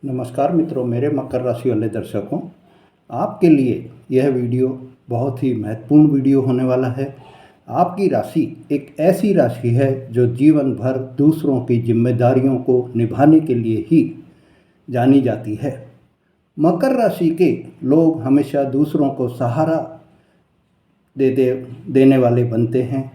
नमस्कार मित्रों, मेरे मकर राशि वाले दर्शकों, आपके लिए यह वीडियो बहुत ही महत्वपूर्ण वीडियो होने वाला है। आपकी राशि एक ऐसी राशि है जो जीवन भर दूसरों की जिम्मेदारियों को निभाने के लिए ही जानी जाती है। मकर राशि के लोग हमेशा दूसरों को सहारा देने वाले बनते हैं,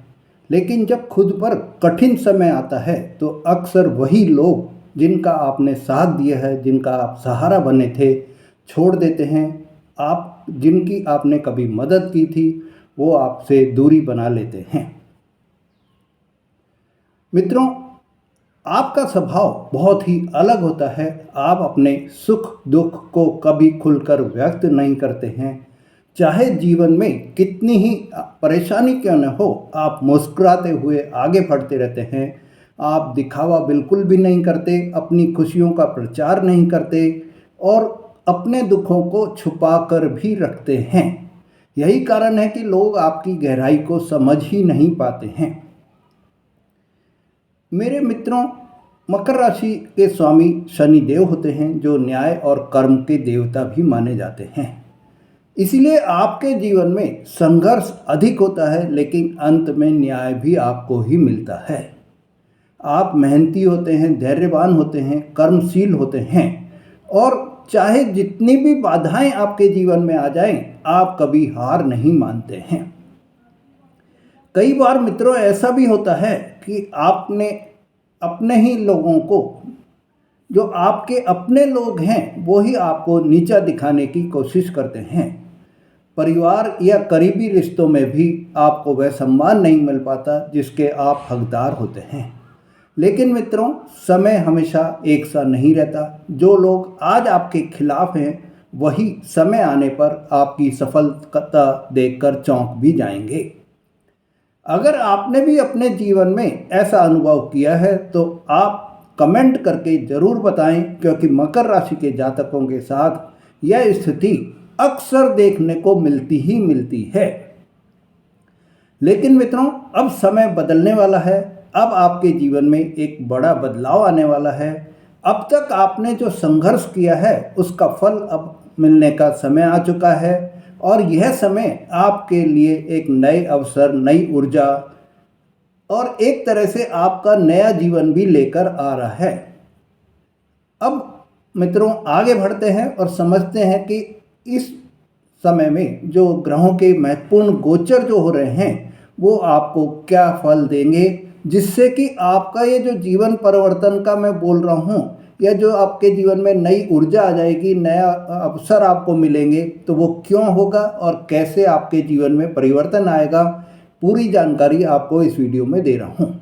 लेकिन जब खुद पर कठिन समय आता है तो अक्सर वही लोग जिनका आपने साथ दिया है, जिनका आप सहारा बने थे, छोड़ देते हैं। आप जिनकी आपने कभी मदद की थी वो आपसे दूरी बना लेते हैं। मित्रों, आपका स्वभाव बहुत ही अलग होता है। आप अपने सुख दुख को कभी खुलकर व्यक्त नहीं करते हैं। चाहे जीवन में कितनी ही परेशानी क्यों न हो, आप मुस्कुराते हुए आगे बढ़ते रहते हैं। आप दिखावा बिल्कुल भी नहीं करते, अपनी खुशियों का प्रचार नहीं करते और अपने दुखों को छुपा कर भी रखते हैं। यही कारण है कि लोग आपकी गहराई को समझ ही नहीं पाते हैं। मेरे मित्रों, मकर राशि के स्वामी शनि देव होते हैं, जो न्याय और कर्म के देवता भी माने जाते हैं। इसीलिए आपके जीवन में संघर्ष अधिक होता है, लेकिन अंत में न्याय भी आपको ही मिलता है। आप मेहनती होते हैं, धैर्यवान होते हैं, कर्मशील होते हैं और चाहे जितनी भी बाधाएं आपके जीवन में आ जाएं, आप कभी हार नहीं मानते हैं। कई बार मित्रों ऐसा भी होता है कि आपने अपने ही लोगों को, जो आपके अपने लोग हैं, वो ही आपको नीचा दिखाने की कोशिश करते हैं। परिवार या करीबी रिश्तों में भी आपको वह सम्मान नहीं मिल पाता जिसके आप हकदार होते हैं। लेकिन मित्रों, समय हमेशा एक सा नहीं रहता। जो लोग आज आपके खिलाफ हैं, वही समय आने पर आपकी सफलता देखकर चौंक भी जाएंगे। अगर आपने भी अपने जीवन में ऐसा अनुभव किया है तो आप कमेंट करके ज़रूर बताएं, क्योंकि मकर राशि के जातकों के साथ यह स्थिति अक्सर देखने को मिलती ही मिलती है। लेकिन मित्रों, अब समय बदलने वाला है। अब आपके जीवन में एक बड़ा बदलाव आने वाला है। अब तक आपने जो संघर्ष किया है उसका फल अब मिलने का समय आ चुका है और यह समय आपके लिए एक नए अवसर, नई ऊर्जा और एक तरह से आपका नया जीवन भी लेकर आ रहा है। अब मित्रों, आगे बढ़ते हैं और समझते हैं कि इस समय में जो ग्रहों के महत्वपूर्ण गोचर जो हो रहे हैं वो आपको क्या फल देंगे, जिससे कि आपका ये जो जीवन परिवर्तन का मैं बोल रहा हूँ, या जो आपके जीवन में नई ऊर्जा आ जाएगी, नया अवसर आपको मिलेंगे, तो वो क्यों होगा और कैसे आपके जीवन में परिवर्तन आएगा, पूरी जानकारी आपको इस वीडियो में दे रहा हूँ।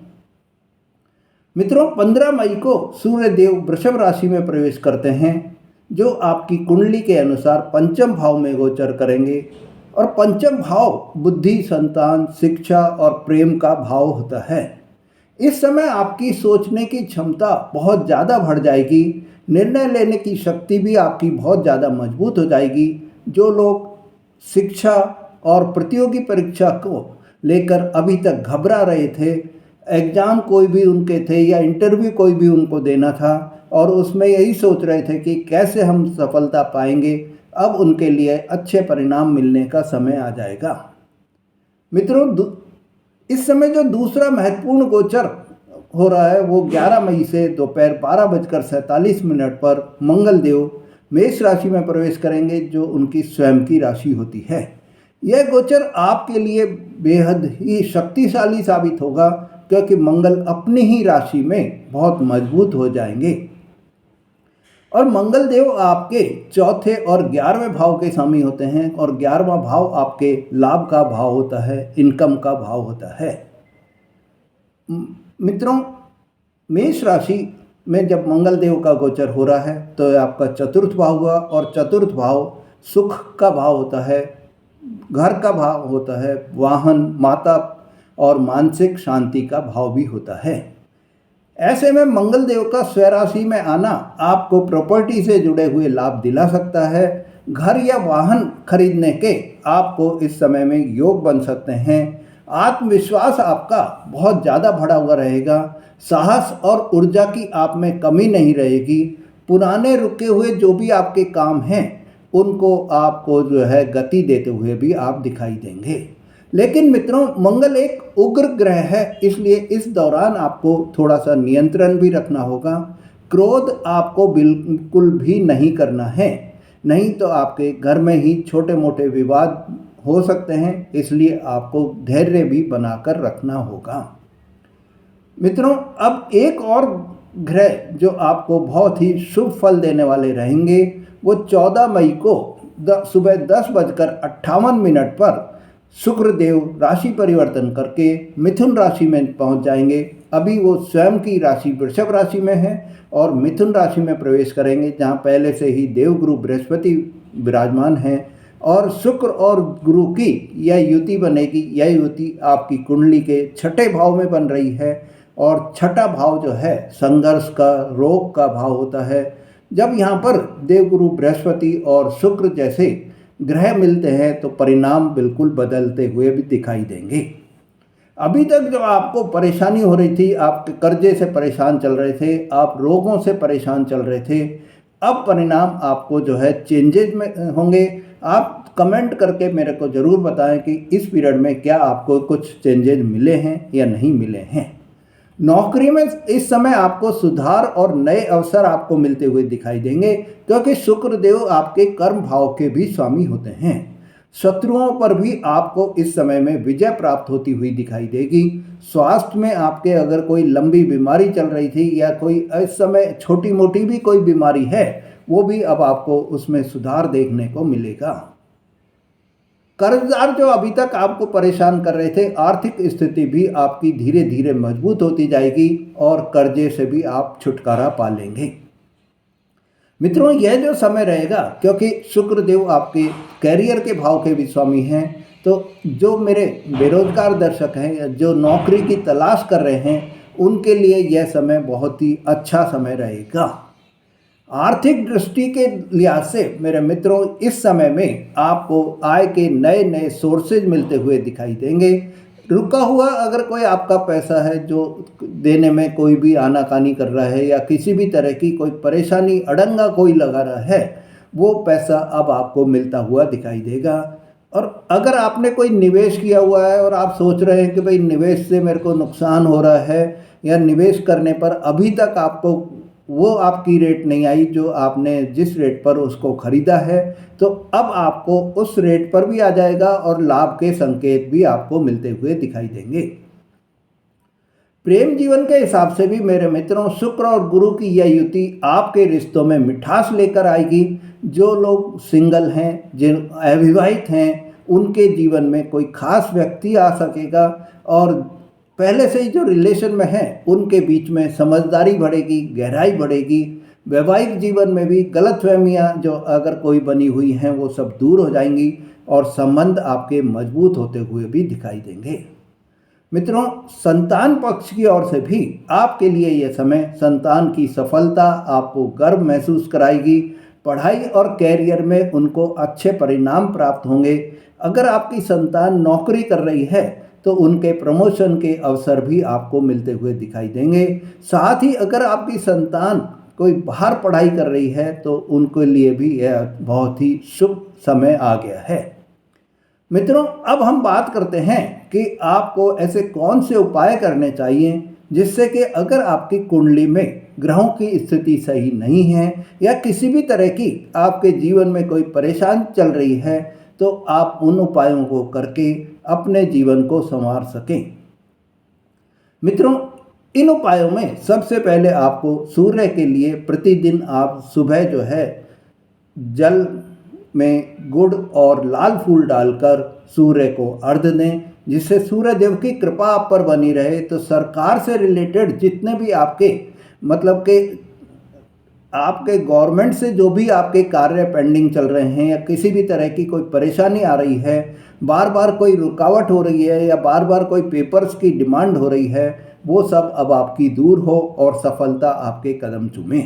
मित्रों, 15 मई को सूर्य देव वृषभ राशि में प्रवेश करते हैं, जो आपकी कुंडली के अनुसार पंचम भाव में गोचर करेंगे। और पंचम भाव बुद्धि, संतान, शिक्षा और प्रेम का भाव होता है। इस समय आपकी सोचने की क्षमता बहुत ज़्यादा बढ़ जाएगी। निर्णय लेने की शक्ति भी आपकी बहुत ज़्यादा मजबूत हो जाएगी। जो लोग शिक्षा और प्रतियोगी परीक्षा को लेकर अभी तक घबरा रहे थे, एग्ज़ाम कोई भी उनके थे या इंटरव्यू कोई भी उनको देना था और उसमें यही सोच रहे थे कि कैसे हम सफलता पाएंगे, अब उनके लिए अच्छे परिणाम मिलने का समय आ जाएगा। मित्रों, इस समय जो दूसरा महत्वपूर्ण गोचर हो रहा है वो 11 मई से दोपहर 12:47 पर मंगल देव मेष राशि में प्रवेश करेंगे, जो उनकी स्वयं की राशि होती है। यह गोचर आपके लिए बेहद ही शक्तिशाली साबित होगा, क्योंकि मंगल अपनी ही राशि में बहुत मजबूत हो जाएंगे। और मंगल देव आपके चौथे और 11वें भाव के स्वामी होते हैं और 11वां भाव आपके लाभ का भाव होता है, इनकम का भाव होता है। मित्रों, मेष राशि में जब मंगल देव का गोचर हो रहा है तो आपका चतुर्थ भाव हुआ और चतुर्थ भाव सुख का भाव होता है, घर का भाव होता है, वाहन, माता और मानसिक शांति का भाव भी होता है। ऐसे में मंगल देव का स्वराशि में आना आपको प्रॉपर्टी से जुड़े हुए लाभ दिला सकता है। घर या वाहन खरीदने के आपको इस समय में योग बन सकते हैं। आत्मविश्वास आपका बहुत ज़्यादा बढ़ा हुआ रहेगा। साहस और ऊर्जा की आप में कमी नहीं रहेगी। पुराने रुके हुए जो भी आपके काम हैं उनको आपको जो है गति देते हुए भी आप दिखाई देंगे। लेकिन मित्रों, मंगल एक उग्र ग्रह है, इसलिए इस दौरान आपको थोड़ा सा नियंत्रण भी रखना होगा। क्रोध आपको बिल्कुल भी नहीं करना है, नहीं तो आपके घर में ही छोटे मोटे विवाद हो सकते हैं, इसलिए आपको धैर्य भी बनाकर रखना होगा। मित्रों, अब एक और ग्रह जो आपको बहुत ही शुभ फल देने वाले रहेंगे वो 14 मई को सुबह 10:58 पर शुक्रदेव राशि परिवर्तन करके मिथुन राशि में पहुंच जाएंगे। अभी वो स्वयं की राशि वृषभ राशि में है और मिथुन राशि में प्रवेश करेंगे, जहां पहले से ही देवगुरु बृहस्पति विराजमान हैं। और शुक्र और गुरु की यह युति बनेगी। यह युति आपकी कुंडली के छठे भाव में बन रही है और छठा भाव जो है संघर्ष का, रोग का भाव होता है। जब यहाँ पर देवगुरु बृहस्पति और शुक्र जैसे ग्रह मिलते हैं तो परिणाम बिल्कुल बदलते हुए भी दिखाई देंगे। अभी तक जो आपको परेशानी हो रही थी, आप कर्जे से परेशान चल रहे थे, आप रोगों से परेशान चल रहे थे, अब परिणाम आपको जो है चेंजेज में होंगे। आप कमेंट करके मेरे को ज़रूर बताएं कि इस पीरियड में क्या आपको कुछ चेंजेज मिले हैं या नहीं मिले हैं। नौकरी में इस समय आपको सुधार और नए अवसर आपको मिलते हुए दिखाई देंगे, क्योंकि शुक्रदेव आपके कर्म भाव के भी स्वामी होते हैं। शत्रुओं पर भी आपको इस समय में विजय प्राप्त होती हुई दिखाई देगी। स्वास्थ्य में आपके अगर कोई लंबी बीमारी चल रही थी या कोई इस समय छोटी मोटी भी कोई बीमारी है, वो भी अब आपको उसमें सुधार देखने को मिलेगा। कर्जदार जो अभी तक आपको परेशान कर रहे थे, आर्थिक स्थिति भी आपकी धीरे धीरे मजबूत होती जाएगी और कर्जे से भी आप छुटकारा पा लेंगे। मित्रों, यह जो समय रहेगा, क्योंकि शुक्रदेव आपके कैरियर के भाव के भी स्वामी हैं, तो जो मेरे बेरोजगार दर्शक हैं या जो नौकरी की तलाश कर रहे हैं, उनके लिए यह समय बहुत ही अच्छा समय रहेगा। आर्थिक दृष्टि के लिहाज से मेरे मित्रों, इस समय में आपको आय के नए नए सोर्सेज मिलते हुए दिखाई देंगे। रुका हुआ अगर कोई आपका पैसा है जो देने में कोई भी आनाकानी कर रहा है या किसी भी तरह की कोई परेशानी, अड़ंगा कोई लगा रहा है, वो पैसा अब आपको मिलता हुआ दिखाई देगा। और अगर आपने कोई निवेश किया हुआ है और आप सोच रहे हैं कि भाई निवेश से मेरे को नुकसान हो रहा है या निवेश करने पर अभी तक आपको वो आपकी रेट नहीं आई जो आपने जिस रेट पर उसको खरीदा है, तो अब आपको उस रेट पर भी आ जाएगा और लाभ के संकेत भी आपको मिलते हुए दिखाई देंगे। प्रेम जीवन के हिसाब से भी मेरे मित्रों, शुक्र और गुरु की यह युति आपके रिश्तों में मिठास लेकर आएगी। जो लोग सिंगल हैं, जिन अविवाहित हैं, उनके जीवन में कोई खास व्यक्ति आ सकेगा और पहले से ही जो रिलेशन में हैं उनके बीच में समझदारी बढ़ेगी, गहराई बढ़ेगी। वैवाहिक जीवन में भी गलतफहमियां जो अगर कोई बनी हुई हैं वो सब दूर हो जाएंगी और संबंध आपके मजबूत होते हुए भी दिखाई देंगे। मित्रों, संतान पक्ष की ओर से भी आपके लिए यह समय संतान की सफलता आपको गर्व महसूस कराएगी। पढ़ाई और कैरियर में उनको अच्छे परिणाम प्राप्त होंगे। अगर आपकी संतान नौकरी कर रही है तो उनके प्रमोशन के अवसर भी आपको मिलते हुए दिखाई देंगे। साथ ही अगर आपकी संतान कोई बाहर पढ़ाई कर रही है तो उनके लिए भी यह बहुत ही शुभ समय आ गया है। मित्रों, अब हम बात करते हैं कि आपको ऐसे कौन से उपाय करने चाहिए जिससे कि अगर आपकी कुंडली में ग्रहों की स्थिति सही नहीं है या किसी भी तरह की आपके जीवन में कोई परेशानी चल रही है, तो आप उन उपायों को करके अपने जीवन को संवार सकें। मित्रों, इन उपायों में सबसे पहले आपको सूर्य के लिए प्रतिदिन आप सुबह जो है जल में गुड़ और लाल फूल डालकर सूर्य को अर्घ्य दें, जिससे सूर्य देव की कृपा आप पर बनी रहे। तो सरकार से रिलेटेड जितने भी आपके मतलब के आपके गवर्नमेंट से जो भी आपके कार्य पेंडिंग चल रहे हैं या किसी भी तरह की कोई परेशानी आ रही है, बार बार कोई रुकावट हो रही है या बार बार कोई पेपर्स की डिमांड हो रही है, वो सब अब आपकी दूर हो और सफलता आपके कदम चूमे।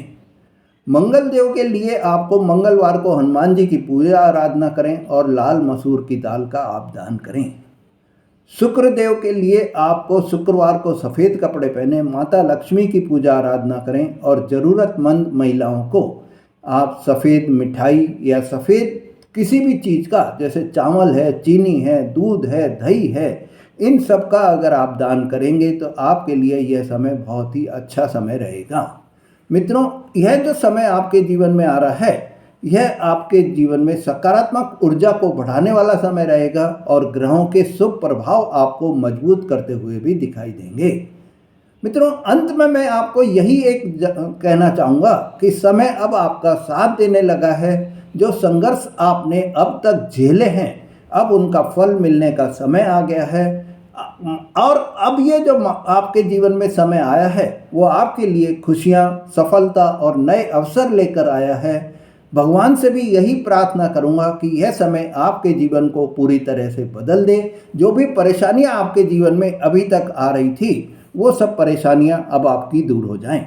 मंगल देव के लिए आपको मंगलवार को हनुमान जी की पूजा आराधना करें और लाल मसूर की दाल का आप दान करें। शुक्र देव के लिए आपको शुक्रवार को सफ़ेद कपड़े पहने माता लक्ष्मी की पूजा आराधना करें और ज़रूरतमंद महिलाओं को आप सफ़ेद मिठाई या सफ़ेद किसी भी चीज़ का, जैसे चावल है, चीनी है, दूध है, दही है, इन सब का अगर आप दान करेंगे तो आपके लिए यह समय बहुत ही अच्छा समय रहेगा। मित्रों, यह जो समय आपके जीवन में आ रहा है, यह आपके जीवन में सकारात्मक ऊर्जा को बढ़ाने वाला समय रहेगा और ग्रहों के शुभ प्रभाव आपको मजबूत करते हुए भी दिखाई देंगे। मित्रों, अंत में मैं आपको यही कहना चाहूँगा कि समय अब आपका साथ देने लगा है। जो संघर्ष आपने अब तक झेले हैं, अब उनका फल मिलने का समय आ गया है। और अब ये जो आपके जीवन में समय आया है, वो आपके लिए खुशियाँ, सफलता और नए अवसर लेकर आया है। भगवान से भी यही प्रार्थना करूँगा कि यह समय आपके जीवन को पूरी तरह से बदल दे। जो भी परेशानियाँ आपके जीवन में अभी तक आ रही थी, वो सब परेशानियाँ अब आपकी दूर हो जाएं।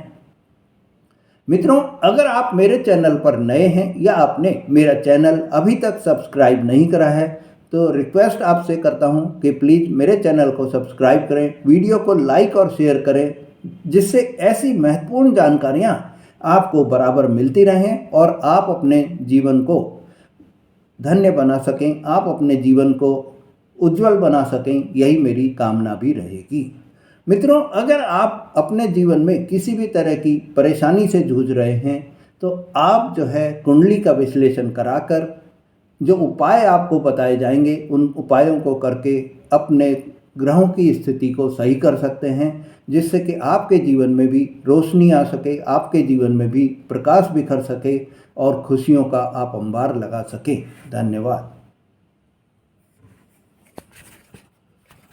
मित्रों, अगर आप मेरे चैनल पर नए हैं या आपने मेरा चैनल अभी तक सब्सक्राइब नहीं करा है, तो रिक्वेस्ट आपसे करता हूं कि प्लीज़ मेरे चैनल को सब्सक्राइब करें, वीडियो को लाइक और शेयर करें, जिससे ऐसी महत्वपूर्ण जानकारियां आपको बराबर मिलती रहें और आप अपने जीवन को धन्य बना सकें, आप अपने जीवन को उज्जवल बना सकें, यही मेरी कामना भी रहेगी। मित्रों, अगर आप अपने जीवन में किसी भी तरह की परेशानी से जूझ रहे हैं, तो आप जो है कुंडली का विश्लेषण कराकर जो उपाय आपको बताए जाएंगे, उन उपायों को करके अपने ग्रहों की स्थिति को सही कर सकते हैं, जिससे कि आपके जीवन में भी रोशनी आ सके, आपके जीवन में भी प्रकाश बिखर सके और खुशियों का आप अंबार लगा सकें। धन्यवाद।